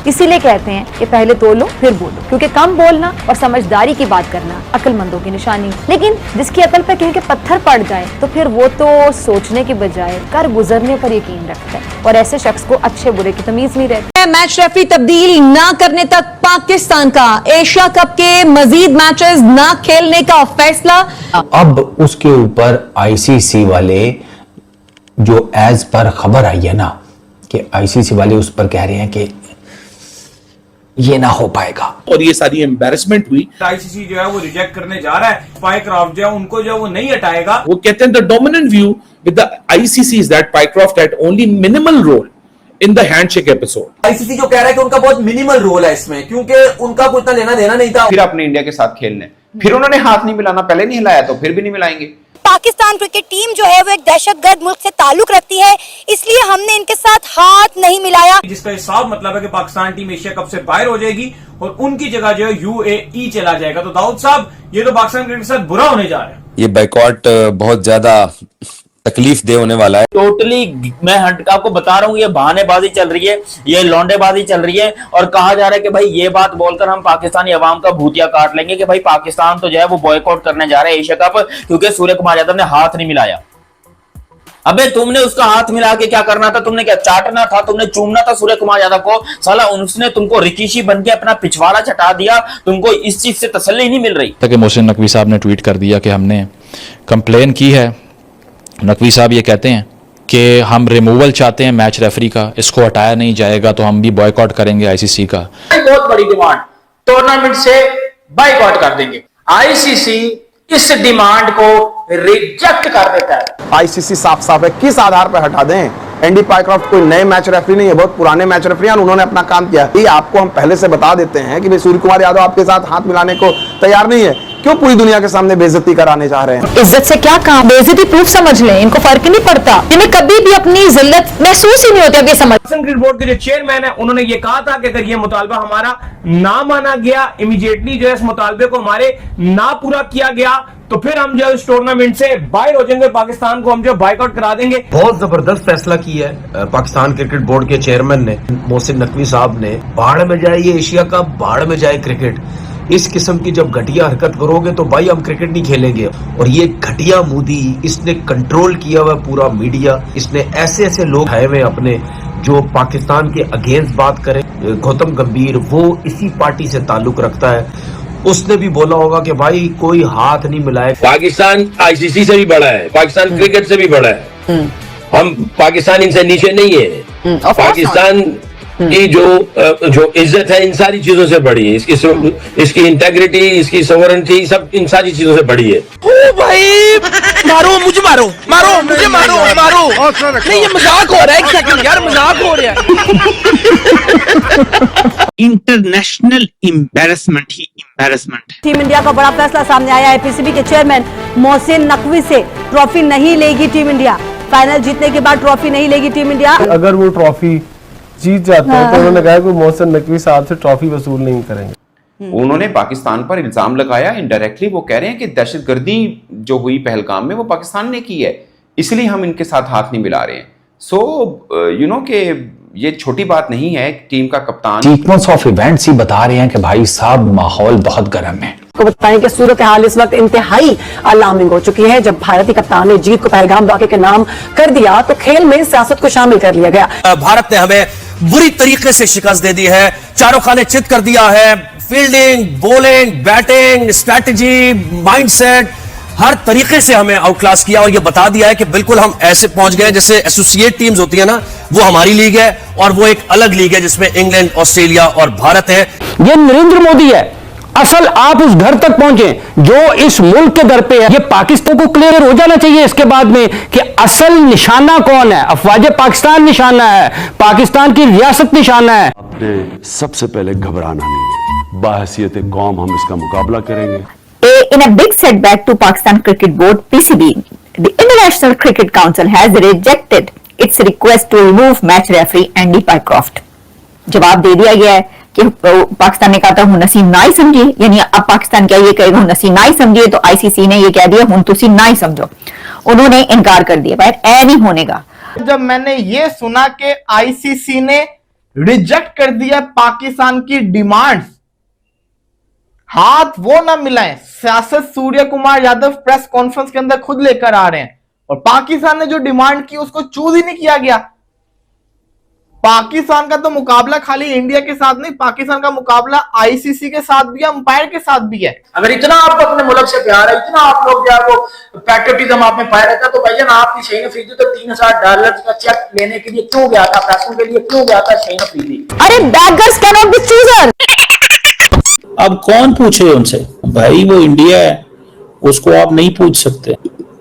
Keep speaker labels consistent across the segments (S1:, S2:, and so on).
S1: इसीलिए कहते हैं कि पहले तोलो फिर बोलो, क्योंकि कम बोलना और समझदारी की बात करना अक्लमंदों की निशानी। लेकिन जिसकी अकल पे कहीं के पत्थर पड़ जाए तो फिर वो तो सोचने की बजाय कर गुजरने पर यकीन रखता है, और ऐसे शख्स को अच्छे बुरे की तमीज नहीं रहती।
S2: मैच रेफरी तब्दील न करने तक पाकिस्तान का एशिया कप के मजीद मैचेस न खेलने का फैसला।
S3: अब उसके ऊपर आईसीसी वाले जो एज पर खबर आई है ना कि आईसीसी वाले उस पर कह रहे हैं कि ये ना हो पाएगा,
S4: और ये सारी एम्बैरेसमेंट हुई।
S5: आईसीसी जो है वो रिजेक्ट करने जा रहा है, पाइक्राफ्ट जो है उनको जो है वो नहीं हटाएगा।
S4: वो कहते हैं the dominant view with the ICC is that Pycroft had only minimal role in the handshake episode.
S6: ICC जो कह रहा है कि उनका बहुत मिनिमल रोल है इसमें, क्योंकि उनका कोई इतना लेना देना नहीं था।
S7: फिर अपने इंडिया के साथ खेलने, फिर उन्होंने हाथ नहीं मिलाना, पहले नहीं हिलाया तो फिर भी नहीं मिलाएंगे।
S8: पाकिस्तान क्रिकेट टीम जो है वो एक दहशतगर्द मुल्क से ताल्लुक रखती है, इसलिए हमने इनके साथ हाथ नहीं मिलाया।
S5: जिसका साफ मतलब है कि पाकिस्तान टीम एशिया कप से बाहर हो जाएगी और उनकी जगह जो है यूएई चला जाएगा। तो दाऊद साहब, ये तो पाकिस्तान क्रिकेट के साथ बुरा होने जा रहा है।
S9: ये बाइकॉट बहुत ज्यादा तकलीफ दे होने वाला है।
S10: टोटली मैं आपको बता रहा हूँ, ये बहानेबाजी चल रही है, ये लौंडेबाजी चल रही है, और कहा जा रहा है कि भाई ये बात बोलकर हम पाकिस्तानी अवाम का भूतिया काट लेंगे कि भाई पाकिस्तान तो जो है वो बॉयकॉट करने जा रहा है एशिया कप, क्योंकि सूर्य कुमार यादव ने हाथ नहीं मिलाया। अबे तुमने उसका हाथ मिला के क्या करना था? तुमने क्या चाटना था? तुमने चूमना था सूर्य कुमार यादव को? साला उसने तुमको रिकीशी बन के अपना पिछवाड़ा चटा दिया, तुमको इस चीज से तसल्ली नहीं मिल रही।
S11: मोहसिन नकवी साहब ने ट्वीट कर दिया कि हमने कंप्लेन की है। नकवी साहब ये कहते हैं कि हम रिमूवल चाहते हैं मैच रेफरी का, इसको हटाया नहीं जाएगा तो हम भी बॉयकॉट करेंगे आईसीसी का।
S10: बहुत बड़ी डिमांड, टूर्नामेंट से बॉयकॉट कर देंगे। आईसीसी इस डिमांड को रिजेक्ट कर देता है।
S12: आईसीसी साफ साफ है, किस आधार पर हटा दें? एंडी पाइक्राफ्ट कोई नए मैच रेफरी नहीं है, बहुत पुराने मैच रेफरी हैं, उन्होंने अपना काम किया। ये आपको हम पहले से बता देते हैं कि भाई सूर्य कुमार यादव आपके साथ हाथ मिलाने को तैयार नहीं है, क्यों पूरी दुनिया के सामने बेइज्जती कराने जा रहे हैं?
S1: इज्जत से क्या काम, बेइज्जती प्रूफ समझ लें, इनको फर्क नहीं पड़ता, इन्हें कभी भी अपनी जिल्लत महसूस ही नहीं होती। अब ये समझ,
S5: क्रिकेट बोर्ड के जो चेयरमैन है उन्होंने ये कहा था कि अगर ये मुतालबा हमारा ना माना गया, इमीडिएटली जो है इस मुतालबे को हमारे ना पूरा किया गया, तो फिर हम जो इस टूर्नामेंट से बाहर हो जाएंगे, पाकिस्तान को हम जो बाइकआउट करा देंगे।
S13: बहुत जबरदस्त फैसला किया है पाकिस्तान क्रिकेट बोर्ड के चेयरमैन ने, मोहसिन नकवी साहब ने। बाढ़ में जाए ये एशिया कप, बाढ़ में जाए क्रिकेट। इस किस्म की जब घटिया हरकत करोगे तो भाई हम क्रिकेट नहीं खेलेंगे। और ये घटिया मोदी, इसने कंट्रोल किया हुआ पूरा मीडिया, इसने ऐसे ऐसे लोग आए हुए अपने जो पाकिस्तान के अगेंस्ट बात करें। गौतम गंभीर वो इसी पार्टी से ताल्लुक रखता है, उसने भी बोला होगा कि भाई कोई हाथ नहीं मिलाए।
S14: पाकिस्तान आईसीसी से भी बड़ा है, पाकिस्तान क्रिकेट से भी बड़ा है। हम पाकिस्तान इनसे नीचे नहीं है। पाकिस्तान की जो इज्जत है इन सारी चीजों से बड़ी है, इसकी इंटेग्रिटी, इसकी सोवरेनिटी, सब इन सारी चीजों से बड़ी है।
S15: ओ भाई, मारो मुझे, मारो मारो मुझे, मारो मारो। नहीं ये मजाक हो रहा है, एक सेकंड यार, मजाक हो रहा है।
S16: इंटरनेशनल एम्बैरेसमेंट ही एम्बैरेसमेंट।
S1: टीम इंडिया का बड़ा फैसला सामने आया है। पीसीबी के चेयरमैन मोहसिन नकवी से ट्रॉफी नहीं लेगी टीम इंडिया। फाइनल जीतने के बाद ट्रॉफी नहीं लेगी टीम इंडिया।
S17: अगर वो ट्रॉफी जीत जाते हैं तो उन्होंने कहा कि मोहसिन नकवी साहब से ट्रॉफी वसूल नहीं करेंगे।
S7: उन्होंने पाकिस्तान पर इल्जाम लगाया, इनडायरेक्टली वो कह रहे हैं कि दहशतगर्दी जो हुई पहलगाम में वो पाकिस्तान ने की है, इसलिए हम इनके साथ हाथ नहीं मिला रहे हैं। सो यू नो कि ये छोटी बात नहीं है। टीम का कप्तान
S3: सीक्वेंस ऑफ इवेंट्स ही बता रहे हैं कि भाई साहब माहौल बहुत गर्म है।
S1: को बताएं कि सूरत हाल इस वक्त इंतहाई अलार्मिंग हो चुकी है। जब भारतीय कप्तान ने जीत को पहलगाम वाक़े के नाम कर दिया तो खेल में सियासत को शामिल कर लिया गया।
S15: भारत ने हमें बुरी तरीके से शिकस्त दे दी है, चारों खाने चित कर दिया है। Fielding, bowling, batting, strategy, mindset, हर तरीके से हमें आउटक्लास किया और ये बता दिया है कि बिल्कुल हम ऐसे पहुंच गए जैसे एसोसिएट टीम्स होती है ना, वो हमारी लीग है और वो एक अलग लीग है जिसमें इंग्लैंड, ऑस्ट्रेलिया और भारत है।
S18: ये नरेंद्र मोदी है, असल आप उस घर तक पहुंचे जो इस मुल्क के दर पे है। ये पाकिस्तान को क्लियर हो जाना चाहिए इसके बाद में कि असल निशाना कौन है। अफवाज पाकिस्तान निशाना है, पाकिस्तान की रियासत निशाना है।
S19: अपने सबसे पहले घबराना नहीं है, बाहसियत कौम हम इसका मुकाबला करेंगे।
S8: In a big setback to Pakistan Cricket Board (PCB), the International Cricket Council has rejected its request to remove match referee Andy Pycroft. जवाब दे दिया गया है कि पाकिस्तान ने कहा था हूं नसीब ना ही समझिए, यानी अब पाकिस्तान क्या ये कहेगा हूं नसीब ना ही समझिए, तो आईसीसी ने ये कह दिया हूं तुसी ना ही समझो। उन्होंने इनकार कर दिया, भाई ऐ नहीं होने का।
S20: जब मैंने ये सुना कि आईसीसी ने रिजेक्ट कर दिया पाकिस्तान की डिमांड्स। हाथ वो ना मिलाएं, सियासत सूर्य कुमार यादव प्रेस कॉन्फ्रेंस के अंदर खुद लेकर आ रहे हैं, और पाकिस्तान ने जो डिमांड की उसको चूज ही नहीं किया गया। पाकिस्तान का तो मुकाबला खाली इंडिया के साथ नहीं, पाकिस्तान का मुकाबला आईसीसी के साथ भी है, अंपायर के साथ भी है।
S10: अगर इतना आपको अपने मुल्क से प्यार है, इतना आप लोग जो है वो पैट्रियटिज्म आप में पाया रहता, तो भाईजान आपकी शाहीन अफरीदी तो $3000 का चेक लेने के लिए क्यों गया था, पैसों के लिए क्यों गया था शाहीन अफरीदी?
S2: अरे beggars cannot be choosers।
S11: अब कौन पूछे उनसे? भाई वो इंडिया है, उसको आप नहीं पूछ सकते।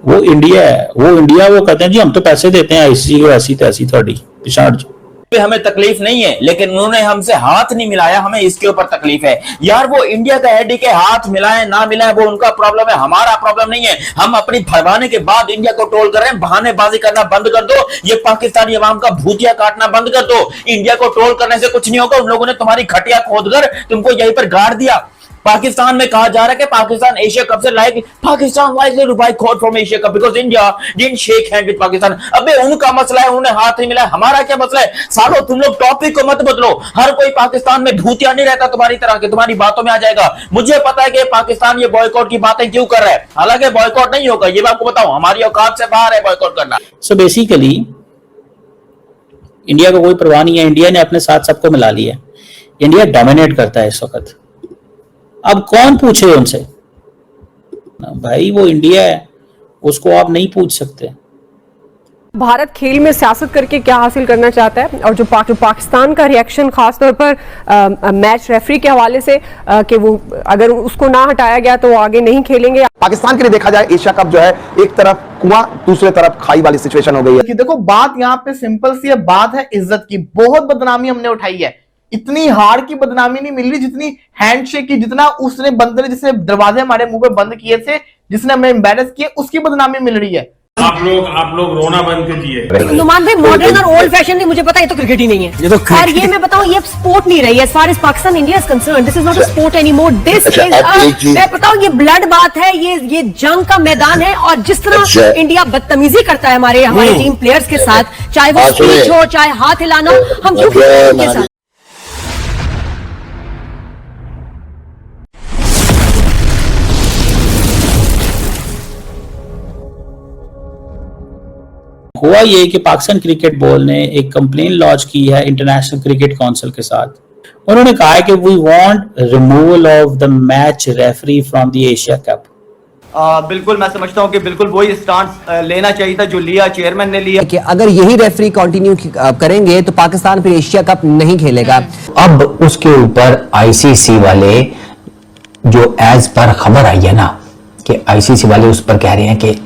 S11: वो इंडिया है, वो कहते हैं जी हम तो पैसे देते हैं आईसीसी को, ऐसी तैसी थोड़ी पिछाड़ जो।
S10: हमें तकलीफ नहीं है, लेकिन उन्होंने हमसे हाथ नहीं मिलाया, हमें इसके ऊपर तकलीफ है यार। वो इंडिया का हेड के हाथ मिलाएं ना मिलाएं वो उनका प्रॉब्लम है, हमारा प्रॉब्लम नहीं है। हम अपनी भरवाने के बाद इंडिया को ट्रोल कर रहे हैं, बहानेबाजी करना बंद कर दो, ये पाकिस्तानी अवाम का भूतिया काटना बंद कर दो। इंडिया को ट्रोल करने से कुछ नहीं होगा, उन लोगों ने तुम्हारी खटिया खोदकर तुमको यहीं पर गाड़ दिया। पाकिस्तान में कहा जा रहा है कि पाकिस्तान एशिया कप से लायक, Pakistan wisely to boycott from Asia cup because India didn't shake hand with Pakistan. अबे उनका मसला है, उन्हें हाथ नहीं मिला, हमारा क्या मसला है? सालों तुम लोग टॉपिक को मत बदलो, हर कोई पाकिस्तान में भूतिया नहीं रहता तुम्हारी तरह के, तुम्हारी बातों में आ जाएगा। मुझे पता है कि पाकिस्तान ये बॉयकॉट की बातें क्यों कर रहा है, हालांकि बॉयकॉट नहीं होगा, ये मैं आपको बताऊं, हमारी औकात से बाहर है बॉयकॉट करना।
S11: सो बेसिकली इंडिया को कोई परवाह नहीं है, इंडिया ने अपने साथ सबको मिला लिया, इंडिया डोमिनेट करता है इस वक्त। अब कौन पूछे उनसे? भाई वो इंडिया है, उसको आप नहीं पूछ सकते।
S21: भारत खेल में सियासत करके क्या हासिल करना चाहता है, और जो पाकिस्तान का रिएक्शन खासतौर पर मैच रेफरी के हवाले से कि वो अगर उसको ना हटाया गया तो वो आगे नहीं खेलेंगे।
S12: पाकिस्तान के लिए देखा जाए एशिया कप जो है एक तरफ कुआं दूसरे तरफ खाई वाली सिचुएशन हो गई है।
S20: कि देखो बात यहाँ पे सिंपल सी है, बात है इज्जत की। बहुत बदनामी हमने उठाई है, इतनी हार्ड की बदनामी नहीं मिल रही जितनी हैंडशेक की, जितना उसने बंदे जिसने दरवाजे हमारे मुंह पे बंद किए थे, जिसने हमें एम्बैरेस किए, उसकी बदनामी मिल रही है।
S22: आप लोग रोना बंद कीजिए।
S21: नुमान भाई मॉडर्न और ओल्ड फैशन नहीं, मुझे पता है ये तो क्रिकेट ही नहीं है, और ये मैं बताऊं ये स्पोर्ट नहीं रही है। As far as Pakistan India is concern, this is not a sport anymore, this is मैं बताऊं ये ब्लड बात है, ये जंग का मैदान है। और जिस तरह इंडिया बदतमीजी करता है हमारे टीम प्लेयर्स के साथ, चाहे वो स्पीच हो चाहे हाथ हिलाना, हम क्यों उनके साथ?
S11: हुआ ये कि पाकिस्तान क्रिकेट बोर्ड ने एक कंप्लेन लॉन्च की है इंटरनेशनल क्रिकेट काउंसिल के साथ। उन्होंने कहा है कि we want removal of the match referee from the Asia Cup.
S6: बिल्कुल मैं समझता हूं कि बिल्कुल वही स्टांस लेना चाहिए था जो लिया चेयरमैन ने लिया,
S23: कि अगर यही रेफरी कंटिन्यू करेंगे तो पाकिस्तान फिर एशिया कप नहीं खेलेगा।
S3: अब उसके ऊपर आईसीसी वाले जो एज पर खबर आई है ना कि आईसीसी वाले उस पर कह रहे हैं कि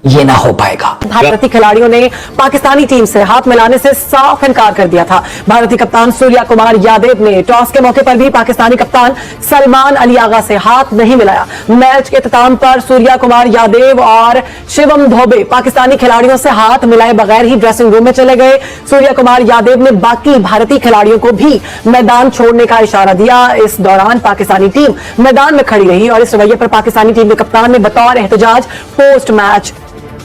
S3: ये ना हो पाएगा।
S21: भारतीय खिलाड़ियों ने पाकिस्तानी टीम से हाथ मिलाने से साफ इनकार कर दिया था। भारतीय कप्तान सूर्या कुमार यादव ने टॉस के मौके पर भी पाकिस्तानी कप्तान सलमान अली आगा से हाथ नहीं मिलाया। मैच के इख्तिताम पर सूर्या कुमार यादव और शिवम धोबे पाकिस्तानी खिलाड़ियों से हाथ मिलाए बगैर ही ड्रेसिंग रूम में चले गए। सूर्या कुमार यादव ने बाकी भारतीय खिलाड़ियों को भी मैदान छोड़ने का इशारा दिया। इस दौरान पाकिस्तानी टीम मैदान में खड़ी रही और इस रवैये पर पाकिस्तानी टीम के कप्तान ने बतौर एहतजाज पोस्ट मैच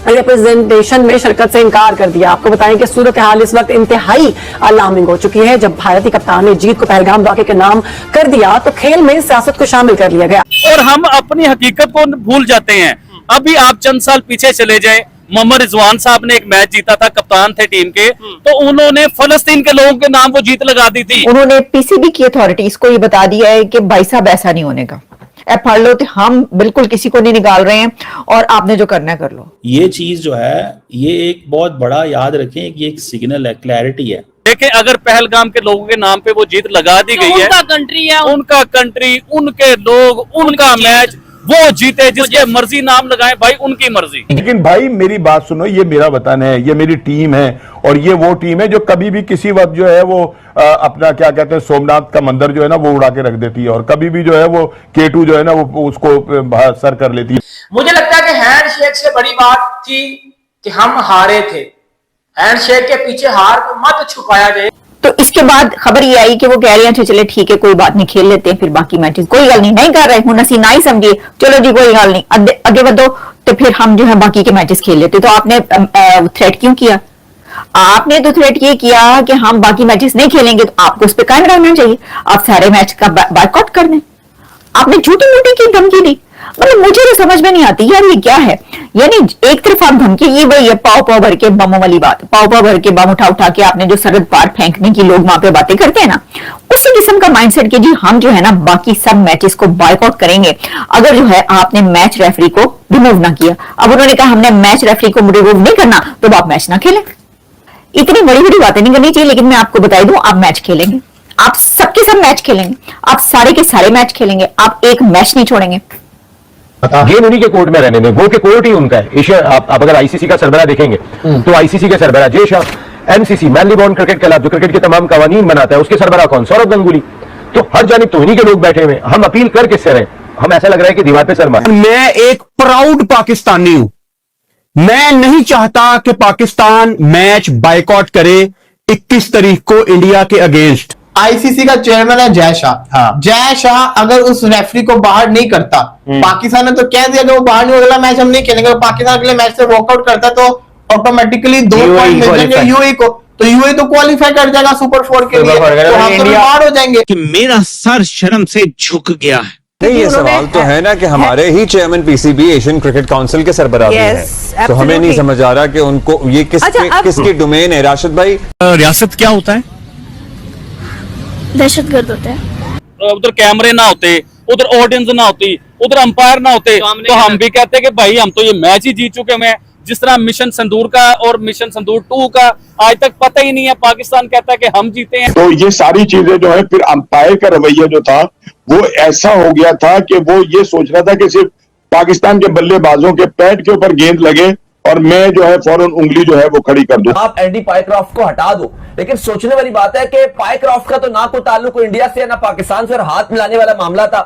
S21: रिप्रेजेंटेशन में शिरकत से इनकार कर दिया। आपको बताएं कि सूरत हाल इस वक्त इंतहाई अलार्मिंग हो चुकी है। जब भारतीय कप्तान ने जीत को पहलगाम वाक़े के नाम कर दिया तो खेल में सियासत को शामिल कर लिया गया
S24: और हम अपनी हकीकत को भूल जाते हैं। अभी आप चंद साल पीछे चले जाए, मोहम्मद रिजवान साहब ने एक मैच जीता था, कप्तान थे टीम के, तो उन्होंने फलस्तीन के लोगों के नाम वो जीत लगा दी थी।
S8: उन्होंने पीसीबी की अथॉरिटीज को ये बता दिया है कि भाई साहब ऐसा नहीं होने का, अब पढ़ लो, तो हम बिल्कुल किसी को नहीं निकाल रहे हैं और आपने जो करना है कर लो।
S11: ये चीज जो है ये एक बहुत बड़ा, याद रखें कि एक सिग्नल है, क्लैरिटी है।
S24: देखें अगर पहलगाम के लोगों के नाम पे वो जीत लगा दी गई है, उनका कंट्री है, उनका कंट्री, उनके लोग, उनका मैच, वो जीते, जिसके मर्जी नाम लगाएं भाई, उनकी मर्जी।
S25: लेकिन भाई मेरी बात सुनो, ये मेरा वतन है, ये मेरी टीम है, और ये वो टीम है जो कभी भी किसी वक्त जो है वो अपना क्या कहते हैं सोमनाथ का मंदिर जो है ना वो उड़ा के रख देती है, और कभी भी जो है वो केटू जो है ना वो उसको सर कर लेती है।
S10: मुझे लगता है कि हैंडशेक से बड़ी बात थी कि हम हारे थे। हैंडशेक के पीछे हार को मत छुपाया जाए।
S8: तो इसके बाद खबर ये आई कि वो कह रहे हैं चले ठीक है कोई बात नहीं, खेल लेते हैं फिर बाकी मैचेस, कोई गल नहीं कर रहे हूं नसी ना ही समझिए, चलो जी कोई गल नहीं, आगे बढ़ो, तो फिर हम जो है बाकी के मैचेस खेल लेते। तो आपने थ्रेट क्यों किया? आपने तो थ्रेट ये किया कि हम बाकी मैचेस नहीं खेलेंगे, तो आपको उस पर कायम रहना चाहिए। आप सारे मैच का बायकॉट कर दें। आपने झूठी मूठी की धमकी दी। मतलब मुझे तो समझ में नहीं आती यार, ये क्या है? यानी एक तरफ आप धमकी, ये वही है पाव पाव भर के बमों वाली बात, पाव पाव भर के बम उठा उठा के आपने जो सरहद पार फेंकने की लोग वहां पे बातें करते हैं ना, उसी किस्म का माइंडसेट कि जी हम जो है ना बाकी सब मैचेस को बायकॉट करेंगे अगर जो है आपने मैच रेफरी को रिमूव ना किया। अब उन्होंने कहा हमने मैच रेफरी को रिमूव नहीं करना, तो आप मैच ना खेलें। इतनी बड़ी बड़ी बातें नहीं करनी चाहिए, लेकिन मैं आपको बता दूं, आप मैच खेलेंगे, आप सबके सब मैच खेलेंगे, आप सारे के सारे मैच खेलेंगे, आप एक मैच नहीं छोड़ेंगे।
S18: गेम उन्हीं के कोर्ट में रहने दें, वो के कोर्ट ही उनका है। एशिया आप अगर आईसीसी का सरबराह देखेंगे तो आईसीसी के सरबराह Jay Shah, MCC Marylebone Cricket Club जो क्रिकेट के तमाम कवानीन बनाता है, उसके सरबराह कौन? सौरभ गंगुली। तो हर जानिब तो उन्हीं के लोग बैठे हुए। हम अपील कर किससे रहे? हम ऐसा लग रहा है कि दीवार पे सर मार।
S4: मैं एक प्राउड पाकिस्तानी हूं। मैं नहीं चाहता कि पाकिस्तान मैच बायकॉट करे 21 तारीख को इंडिया के अगेंस्ट।
S20: आईसीसी का चेयरमैन है जय शाह।
S4: हाँ।
S20: जय शाह अगर उस रेफरी को बाहर नहीं करता, पाकिस्तान ने तो कह दिया कि वो बाहर नहीं, अगला मैच हम नहीं खेलेंगे। पाकिस्तान अगले मैच से वॉकआउट करता तो ऑटोमेटिकली 2 पॉइंट मिल जाएंगे यूएई को, तो यूएई तो क्वालिफाई कर जाएगा सुपर 4 के लिए, तो हम तो बाहर हो जाएंगे।
S16: कि मेरा सर शर्म से झुक गया है।
S5: नहीं, ये सवाल तो है ना कि हमारे ही chairman PCB Asian cricket council के सरबराह भी हैं, तो हमें नहीं समझ आ रहा कि उनको ये किसकी डोमेन है। राशिद भाई,
S22: रियासत क्या होता है?
S9: दहशतगर्द होता है।
S24: उधर कैमरे ना होते, उधर ऑडियंस ना होती, उधर अंपायर ना होते, तो हम भी कहते कि भाई हम तो ये मैच ही जीत चुके हैं। जिस तरह मिशन संदूर का और मिशन संदूर 2 का आज तक पता ही नहीं है, पाकिस्तान कहता है कि हम जीते हैं।
S25: तो ये सारी चीजें जो है, फिर अंपायर का रवैया जो था वो ऐसा हो गया था कि वो ये सोच रहा था कि सिर्फ पाकिस्तान के बल्लेबाजों के पैड के ऊपर गेंद लगे और मैं जो है फौरन उंगली जो है वो खड़ी कर दूं।
S13: आप एंडी पायक्रॉफ्ट को हटा दो, लेकिन सोचने वाली बात है कि पायक्रॉफ्ट का तो ना कोई ताल्लुक इंडिया से ना पाकिस्तान से, और हाथ मिलाने वाला मामला था।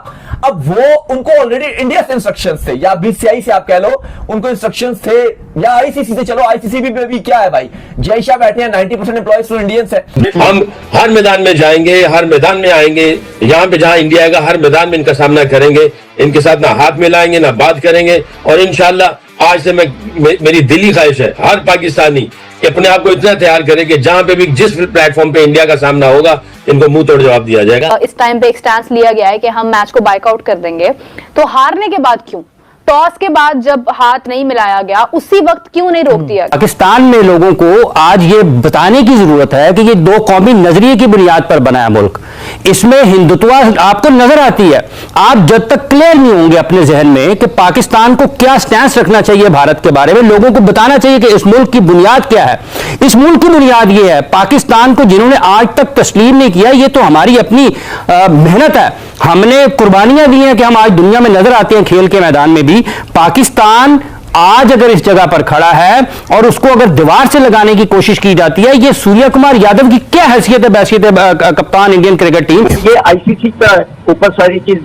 S13: अब वो उनको ऑलरेडी इंडिया से इंस्ट्रक्शंस थे, या बीसीसीआई से आप कह लो, उनको इंस्ट्रक्शंस थे, या आईसीसी से। चलो आईसीसी भी क्या है भाई, जय शाह बैठे हैं, 90% एम्प्लॉइज तो इंडियंस है।
S14: हम हर मैदान में जाएंगे, हर मैदान में आएंगे, यहाँ पे जहां इंडिया आएगा हर मैदान में इनका सामना करेंगे, इनके साथ ना हाथ मिलाएंगे ना बात करेंगे। और इंशाल्लाह आज से मेरी दिली ख्वाहिश है हर पाकिस्तानी कि अपने आप को इतना तैयार करे कि जहां पे भी जिस प्लेटफॉर्म पे इंडिया का सामना होगा इनको मुंह तोड़ जवाब दिया जाएगा।
S1: इस टाइम पे एक स्टैंस लिया गया है कि हम मैच को बाइकआउट कर देंगे, तो हारने के बाद क्यों? टॉस के बाद जब हाथ नहीं मिलाया गया उसी वक्त क्यों नहीं रोक दिया?
S18: पाकिस्तान में लोगों को आज ये बताने की जरूरत है कि ये 2 कौमी नजरिए की बुनियाद पर बना है मुल्क। इसमें हिंदुत्व आपको नजर आती है। आप जब तक क्लियर नहीं होंगे अपने जहन में कि पाकिस्तान को क्या स्टैंस रखना चाहिए भारत के बारे में, लोगों को बताना चाहिए कि इस मुल्क की बुनियाद क्या है। इस मुल्क की बुनियाद ये है, पाकिस्तान को जिन्होंने आज तक तस्लीम नहीं किया, ये तो हमारी अपनी मेहनत है, हमने कुर्बानियां दी हैं कि हम आज दुनिया में नजर आते हैं खेल के मैदान में भी। पाकिस्तान आज अगर इस जगह पर खड़ा है और उसको अगर दीवार से लगाने की कोशिश की जाती है, ये सूर्य कुमार यादव की क्या हैसियत है, बैसियत है कप्तान इंडियन क्रिकेट टीम?
S26: ये आईसीसी का ऊपर सारी चीज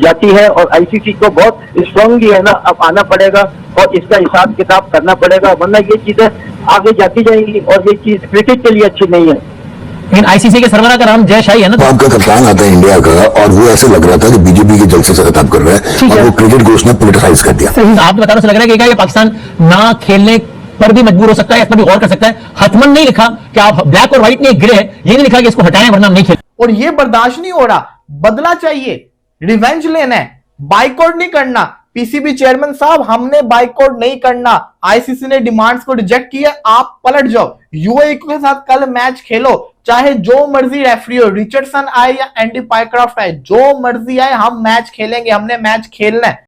S26: जाती है और आईसीसी को बहुत स्ट्रांगली है ना अब आना पड़ेगा और इसका हिसाब किताब करना पड़ेगा, वरना ये चीजें आगे जाती जाएंगी और ये चीज क्रिकेट के लिए अच्छी नहीं है।
S21: लेकिन आईसीसी के सरबराह का नाम जय शाही है ना।
S27: आपका कप्तान आता है इंडिया का और वो ऐसे लग रहा था कि बीजेपी के जलसे से खिताब कर रहा है और वो क्रिकेट को उसने पोलिटिसाइज कर दिया।
S21: आप बता रहे लग रहा है कि क्या ये पाकिस्तान ना खेलने पर भी मजबूर हो सकता है, इस पर भी गौर कर सकता है। हतमन नहीं लिखा कि आप ब्लैक और व्हाइट में गिरे, ये नहीं लिखा कि इसको हटाएं वरना हम नहीं खेल।
S20: और ये बर्दाश्त नहीं हो रहा, बदला चाहिए, रिवेंज लेना है, बाइकआउट नहीं करना। पीसीबी चेयरमैन साहब, हमने बाइकआउट नहीं करना, आईसीसी ने डिमांड्स को रिजेक्ट किया, आप पलट जाओ, यूएई के साथ कल मैच खेलो, चाहे जो मर्जी रेफरी हो, रिचर्डसन आए या एंडी पायक्रॉफ्ट आए, जो मर्जी आए, हम मैच खेलेंगे, हमने मैच खेलना है।